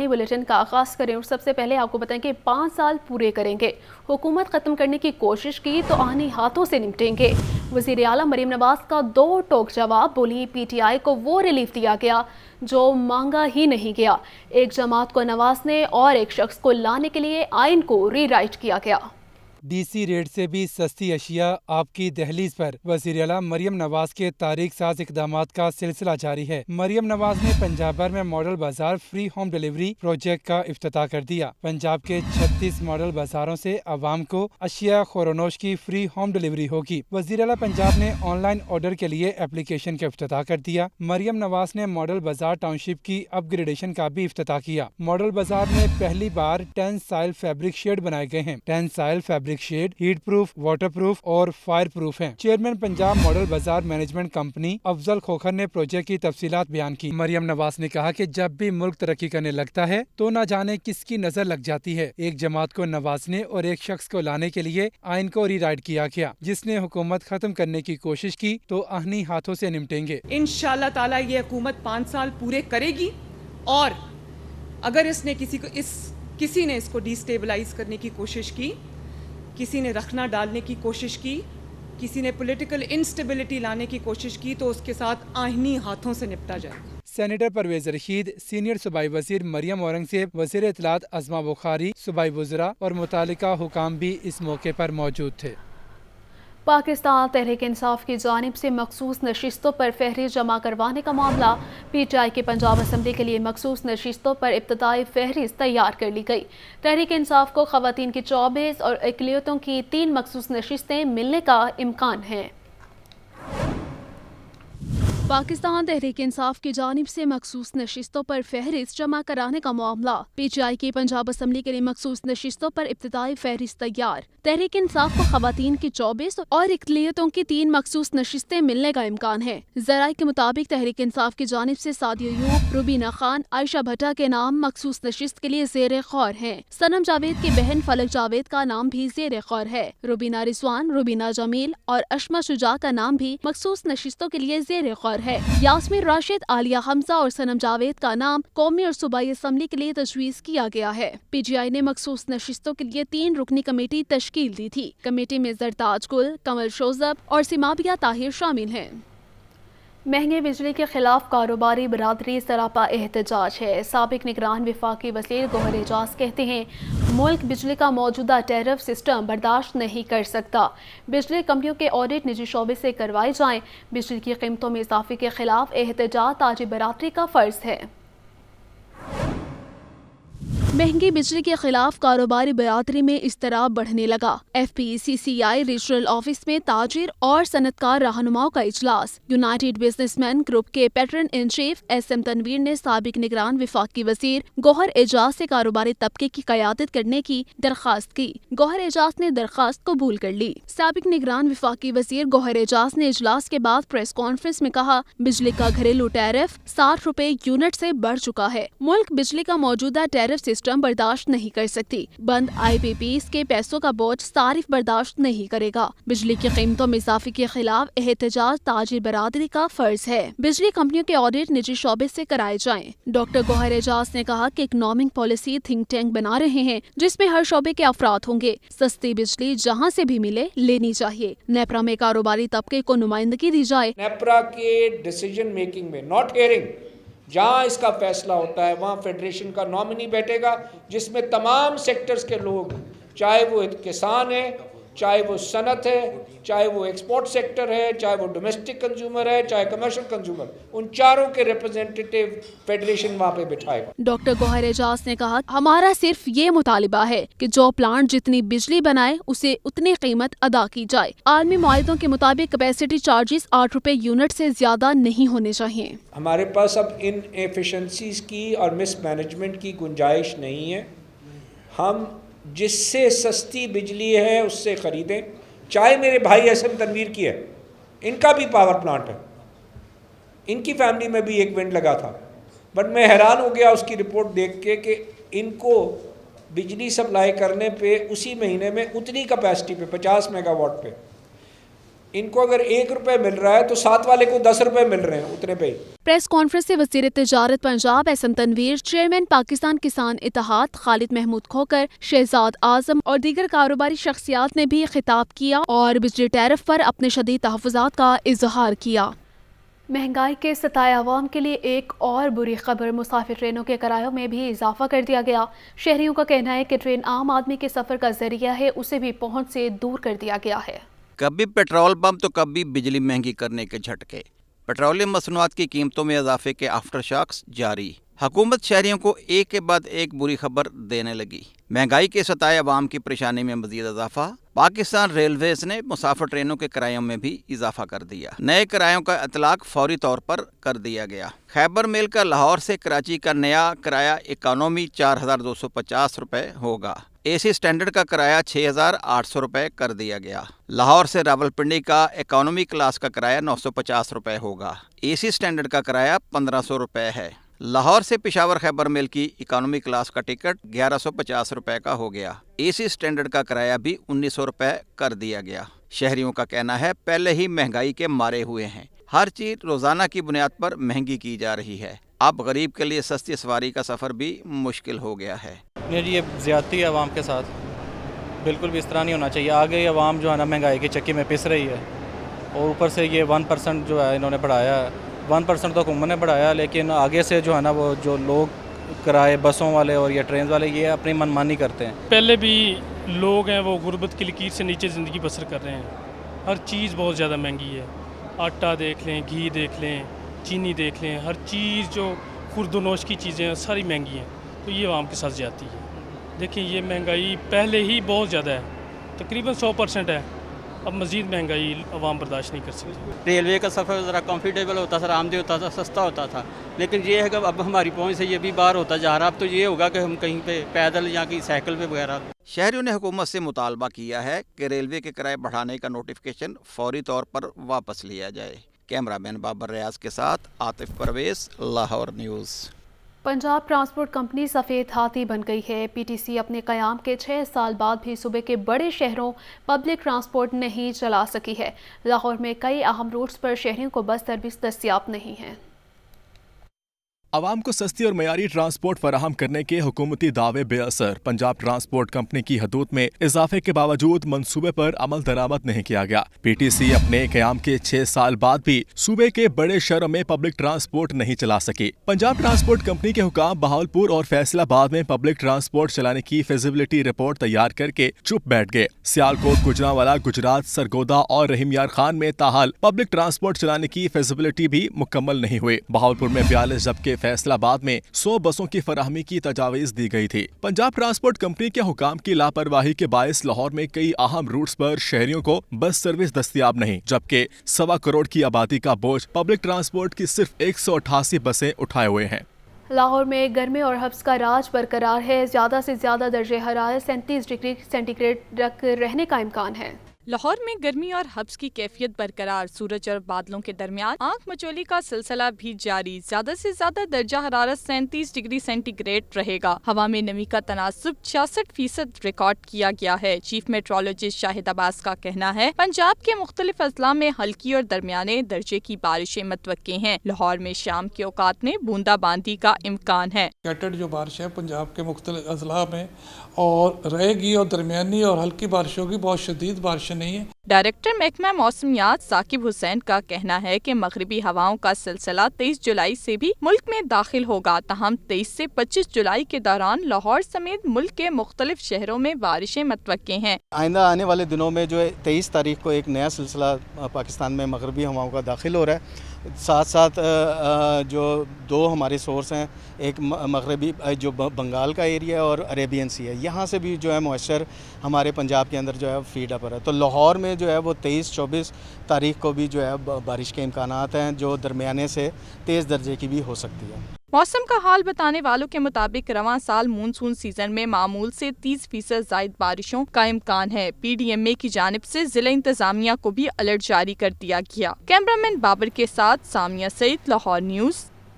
Bulletin का आगाज करें और सबसे पहले आपको बताएं कि 5 साल पूरे करेंगे। हुकूमत खत्म करने की कोशिश की तो आने हाथों से निपटेंगे। वज़ीर आला मरियम नवाज का दो टोक जवाब। बोली PTI को वो रिलीफ दिया गया जो मांगा ही नहीं गया। एक जमात को नवाजने और एक शख्स को लाने के लिए आइन को रीराइट किया गया। DC रेट से भी सस्ती अशिया आपकी दहलीज पर। वज़ीर आला मरियम नवाज के तारीख साज इकदामात का सिलसिला जारी है। मरियम नवाज ने पंजाब भर में मॉडल बाजार फ्री होम डिलीवरी प्रोजेक्ट का इफ्तिताह कर दिया। पंजाब के 36 मॉडल बाजारों से आवाम को अशिया खोरोनोश की फ्री होम डिलीवरी होगी। वज़ीर आला पंजाब ने ऑनलाइन ऑर्डर के लिए एप्लीकेशन का इफ्तिताह कर दिया। मरियम नवाज ने मॉडल बाजार टाउनशिप की अपग्रेडेशन का भी इफ्तिताह किया। मॉडल बाजार में पहली बार टेंसाइल फैब्रिक शेड बनाए गए हैं। Tensile fabric shed heat proof, water proof और फायर प्रूफ हैं। Chairman Punjab model Bazaar management company Afzal Khokhar ने प्रोजेक्ट की तफसीलात बयान की। मरियम नवाज ने कहा कि जब भी मुल्क तरक्की करने लगता है तो न जाने किसकी नजर लग जाती है। एक जमात को नवाजने और एक शख्स को लाने के लिए आइन को रीराइट किया गया। जिसने हुकूमत खत्म करने की कोशिश की तो आहनी हाथों से निपटेंगे। इंशाअल्लाह ताला ये हुकूमत 5 साल पूरे करेगी और अगर किसी ने इसको डिस्टेबलाइज करने की कोशिश की, किसी ने रखना डालने की कोशिश की, किसी ने पॉलिटिकल इंस्टेबिलिटी लाने की कोशिश की तो उसके साथ आईनी हाथों से निपटा जाएगा। सेनेटर परवेज रशीद, सीनियर सूबाई वजीर मरियम औरंगजेब, वजीर इत्तलात अज़मा बुखारी, सूबाई वज़रा और मुतालिका हुकाम भी इस मौके पर मौजूद थे। पाकिस्तान तहरीक इंसाफ की जानिब से मखसूस नशिस्तों पर फहरिस्त जमा करवाने का मामला। PTI की पंजाब असम्बली के लिए मखसूस नशिस्तों पर इब्तदाई फहरिस्त तैयार कर ली गई। तहरीक इंसाफ को ख़वातीन की 24 और अक़लियतों की 3 मखसूस नशिस्तें मिलने का इम्कान है। पाकिस्तान तहरीक इंसाफ की जानिब से मखसूस नशिस्तों पर फहरिस्त जमा कराने का मामला। PTI की पंजाब असम्बली के लिए मखसूस नशिस्तों पर इब्तिदाई फहरिस्त तैयार। तहरीक इंसाफ को ख़वातीन की 24 और इक़लियतों की 3 मखसूस नशिस्तें मिलने का इम्कान है। ज़राए के मुताबिक तहरीक इंसाफ की जानिब से सादिया अयूब, रुबीना खान, आयशा भट्टा के नाम मखसूस नशिस्त के लिए ज़ेर ख़ौर हैं। सनम जावेद की बहन फलक जावेद का नाम भी ज़ेर ख़ौर है। रुबीना रिजवान, रुबीना जमील और अशमा शुजा का नाम भी मखसूस नशिस्तों के लिए ज़ेर ख़ौर है। यास्मीन राशिद, आलिया हमजा और सनम जावेद का नाम कौमी और सूबाई असम्बली के लिए तजवीज़ किया गया है। PTI ने मखसूस नशिस्तों के लिए 3 रुकनी कमेटी तश्कील दी थी। कमेटी में ज़रताज गुल, कमल शोज़ब और सिमाबिया ताहिर शामिल हैं। महंगे बिजली के खिलाफ कारोबारी बरादरी सरापा एहतजाज है। साबिक निगरान वफाकी वज़ीर गौहर एजाज कहते हैं मुल्क बिजली का मौजूदा टैरिफ सिस्टम बर्दाश्त नहीं कर सकता। बिजली कंपनियों के ऑडिट निजी शोबे से करवाए जाएं। बिजली की कीमतों में इजाफे के खिलाफ एहतजाज ताजी बरादरी का फर्ज है। महंगी बिजली के खिलाफ कारोबारी बरादरी में इज़्तिराब बढ़ने लगा। FPCCI रीजनल ऑफिस में ताजिर और सनतकार रहनुमाओं का इजलास। यूनाइटेड बिजनेसमैन ग्रुप के patron in chief SM Tanveer ने साबिक निगरान वफाकी वजीर गौहर एजाज से कारोबारी तबके की क़यादत करने की दरख्वास्त की। गौहर एजाज ने दरख्वास्त कबूल कर ली। साबिक निगरान वफाकी वजीर गौहर एजाज ने इजलास के बाद प्रेस कॉन्फ्रेंस में कहा बिजली का घरेलू टैरिफ 60 रुपए यूनिट से बढ़ चुका है। मुल्क बिजली का मौजूदा टैरिफ सिस्टम बर्दाश्त नहीं कर सकती। बंद IPPs के पैसों का बोझ सारिफ बर्दाश्त नहीं करेगा। बिजली की कीमतों में इजाफे के खिलाफ एहतजाज ताजिर बरादरी का फर्ज है। बिजली कंपनियों के ऑडिट निजी शोबे से कराए जाएं। डॉक्टर गौहर एजाज ने कहा कि इकोनॉमिक पॉलिसी थिंक टैंक बना रहे हैं जिसमें हर शोबे के अफराद होंगे। सस्ती बिजली जहाँ से भी मिले लेनी चाहिए। नेपरा में कारोबारी तबके को नुमाइंदगी दी जाए। नेपरा के डिसीजन मेकिंग में नॉट हियरिंग जहाँ इसका फैसला होता है वहाँ फेडरेशन का नॉमिनी बैठेगा जिसमें तमाम सेक्टर्स के लोग, चाहे वो किसान है, चाहे वो सनत है, चाहे वो एक्सपोर्ट सेक्टर है, चाहे वो डोमेस्टिक कंज्यूमर है, चाहे कमर्शियल कंज्यूमर, उन चारों के रिप्रेजेंटेटिव फेडरेशन वहाँ पे बिठाएगा। डॉक्टर गौहर एजाज ने कहा हमारा सिर्फ ये मुतालिबा है कि जो प्लांट जितनी बिजली बनाए उसे उतनी कीमत अदा की जाए। आलमी मुआहदों के मुताबिक कैपेसिटी चार्जेस 8 रुपए यूनिट से ज्यादा नहीं होने चाहिए। हमारे पास अब इन एफिशिएंसीज की और मिसमैनेजमेंट की गुंजाइश नहीं है। हम जिससे सस्ती बिजली है उससे ख़रीदें। चाहे मेरे भाई SM तनवीर की है, इनका भी पावर प्लांट है, इनकी फैमिली में भी एक विंड लगा था, बट मैं हैरान हो गया उसकी रिपोर्ट देख के कि इनको बिजली सप्लाई करने पे उसी महीने में उतनी कैपेसिटी पे 50 मेगावाट पे ان کو اگر 1 روپے مل رہا ہے تو 7 والے کو 10 روپے مل رہے ہیں اتنے پہ. پریس کانفرنس سے وزیر تجارت پنجاب احسن تنویر، چیئرمین پاکستان کسان اتحاد خالد محمود کھوکر، شہزاد اعظم اور دیگر کاروباری شخصیات نے بھی خطاب کیا اور بجلی ٹیرف پر اپنے شدید تحفظات کا اظہار کیا. مہنگائی کے ستائے عوام کے لیے ایک اور بری خبر، مسافر ٹرینوں کے کرایوں میں بھی اضافہ کر دیا گیا. شہریوں کا کہنا ہے کہ ٹرین عام آدمی کے سفر کا ذریعہ ہے، اسے بھی پہنچ سے دور کر دیا گیا ہے. کبھی پیٹرول پمپ تو کبھی بجلی مہنگی کرنے کے جھٹکے. پیٹرولیم مصنوعات کی قیمتوں میں اضافے کے آفٹر شاکس جاری. حکومت شہریوں کو ایک کے بعد ایک بری خبر دینے لگی. مہنگائی کے ستائے عوام کی پریشانی میں مزید اضافہ. پاکستان ریلویز نے مسافر ٹرینوں کے کرایوں میں بھی اضافہ کر دیا. نئے کرایوں کا اطلاق فوری طور پر کر دیا گیا. خیبر میل کا لاہور سے کراچی کا نیا کرایہ اکانومی 4250 روپے ہوگا. اے سی اسٹینڈرڈ کا کرایہ 6800 روپے کر دیا گیا. لاہور سے راولپنڈی کا اکانومی کلاس کا کرایہ 950 روپے ہوگا. اے سی اسٹینڈرڈ کا کرایہ 1500 روپے ہے. لاہور سے پشاور خیبر میل کی اکانومی کلاس کا ٹکٹ 1150 روپے کا ہو گیا. اے سی اسٹینڈرڈ کا کرایہ بھی 1900 روپے کر دیا گیا. شہریوں کا کہنا ہے پہلے ہی مہنگائی کے مارے ہوئے ہیں. ہر چیز روزانہ کی بنیاد پر مہنگی کی جا رہی ہے. اب غریب کے لیے سستی سواری کا سفر بھی مشکل ہو گیا ہے. یہ زیادتی ہے عوام کے ساتھ، بالکل بھی اس طرح نہیں ہونا چاہیے. آگے عوام جو ہے نا مہنگائی کی چکی میں پس رہی ہے، اور اوپر سے یہ 1% جو ہے انہوں نے بڑھایا ہے. 1% تو حکومت نے بڑھایا، لیکن آگے سے جو ہے نا وہ جو لوگ کرائے بسوں والے اور یا ٹرین والے یہ اپنی من مانی کرتے ہیں. پہلے بھی لوگ ہیں وہ غربت کی لکیر سے نیچے زندگی بسر کر رہے ہیں. ہر چیز بہت زیادہ مہنگی ہے. آٹا دیکھ لیں، گھی دیکھ لیں، چینی دیکھ لیں، ہر چیز جو خورد و نوش کی چیزیں ہیں ساری مہنگی ہیں. تو یہ عوام کے ساتھ جاتی ہے. دیکھیں یہ مہنگائی پہلے ہی بہت زیادہ ہے، تقریباً 100% ہے. اب مزید مہنگائی عوام برداشت نہیں کر سکتی. ریلوے کا سفر ذرا کمفرٹیبل ہوتا تھا، آرامدہ ہوتا تھا، سستا ہوتا تھا، لیکن یہ ہے کہ اب ہماری پہنچ سے یہ بھی باہر ہوتا جا رہا. اب تو یہ ہوگا کہ ہم کہیں پہ پیدل یا کہیں سائیکل پہ وغیرہ. شہریوں نے حکومت سے مطالبہ کیا ہے کہ ریلوے کے کرائے بڑھانے کا نوٹیفکیشن فوری طور پر واپس لیا جائے. کیمرہ مین بابر ریاض کے ساتھ Atif Pervaiz, Lahore news. Punjab transport company سفید ہاتھی بن گئی ہے. پی ٹی سی اپنے قیام کے 6 سال بعد بھی صوبے کے بڑے شہروں پبلک ٹرانسپورٹ نہیں چلا سکی ہے. لاہور میں کئی اہم روٹس پر شہریوں کو بس سروس دستیاب نہیں ہے. عوام کو سستی اور معیاری ٹرانسپورٹ فراہم کرنے کے حکومتی دعوے بے اثر. پنجاب ٹرانسپورٹ کمپنی کی حدود میں اضافے کے باوجود منصوبے پر عمل درآمد نہیں کیا گیا. پی ٹی سی اپنے قیام کے 6 سال بعد بھی صوبے کے بڑے شہروں میں پبلک ٹرانسپورٹ نہیں چلا سکی. پنجاب ٹرانسپورٹ کمپنی کے حکام بہاولپور اور فیصل آباد میں پبلک ٹرانسپورٹ چلانے کی فیزیبلٹی رپورٹ تیار کر کے چپ بیٹھ گئے. سیالکوٹ، گجرانوالا، گجرات، سرگودا اور رحیم یار خان میں تاحال پبلک ٹرانسپورٹ چلانے کی فیزیبلٹی بھی مکمل نہیں ہوئی. بہاولپور میں 42 جبکہ فیصل آباد میں 100 بسوں کی فراہمی کی تجاویز دی گئی تھی. پنجاب ٹرانسپورٹ کمپنی کے حکام کی لاپرواہی کے باعث لاہور میں کئی اہم روٹس پر شہریوں کو بس سروس دستیاب نہیں، جبکہ 1.25 کروڑ کی آبادی کا بوجھ پبلک ٹرانسپورٹ کی صرف 188 بسیں اٹھائے ہوئے ہیں. لاہور میں گرمی اور حبس کا راج برقرار ہے. زیادہ سے زیادہ درجہ حرارت 37 ڈگری سینٹی گریڈ تک رہنے کا امکان ہے. لاہور میں گرمی اور حبس کی کیفیت برقرار. سورج اور بادلوں کے درمیان آنکھ مچولی کا سلسلہ بھی جاری. زیادہ سے زیادہ درجہ حرارت 37 ڈگری سینٹی گریڈ رہے گا. ہوا میں نمی کا تناسب 66% ریکارڈ کیا گیا ہے. چیف میٹرولوجسٹ شاہد عباس کا کہنا ہے پنجاب کے مختلف اضلاع میں ہلکی اور درمیانے درجے کی بارشیں متوقع ہیں. لاہور میں شام کے اوقات میں بوندا باندی کا امکان ہے. اسکیٹرڈ جو بارش ہے پنجاب کے مختلف اضلاع میں اور رہے گی، اور درمیانی اور ہلکی بارش ہوگی، بہت شدید بارشیں نہیں ہیں. ڈائریکٹر محکمہ موسمیات ثاقب حسین کا کہنا ہے کہ مغربی ہواؤں کا سلسلہ 23 جولائی سے بھی ملک میں داخل ہوگا. تاہم 23 سے 25 جولائی کے دوران لاہور سمیت ملک کے مختلف شہروں میں بارشیں متوقع ہیں. آئندہ آنے والے دنوں میں جو 23 تاریخ کو ایک نیا سلسلہ پاکستان میں مغربی ہواؤں کا داخل ہو رہا ہے. ساتھ ساتھ جو 2 ہمارے سورس ہیں، ایک مغربی جو بنگال کا ایریا اور عریبین سی ہے، یہاں سے بھی جو ہے موئسچر ہمارے پنجاب کے اندر جو ہے فیڈ اپ رہا ہے. تو لاہور میں جو ہے وہ 23-24 تاریخ کو بھی جو ہے بارش کے امکانات ہیں، جو درمیانے سے تیز درجے کی بھی ہو سکتی ہے. موسم کا حال بتانے والوں کے مطابق رواں سال مونسون سیزن میں معمول سے 30% زائد بارشوں کا امکان ہے. پی ڈی ایم اے کی جانب سے ضلع انتظامیہ کو بھی الرٹ جاری کر دیا گیا. کیمرہ مین بابر کے ساتھ سامیہ سعید، لاہور نیوز.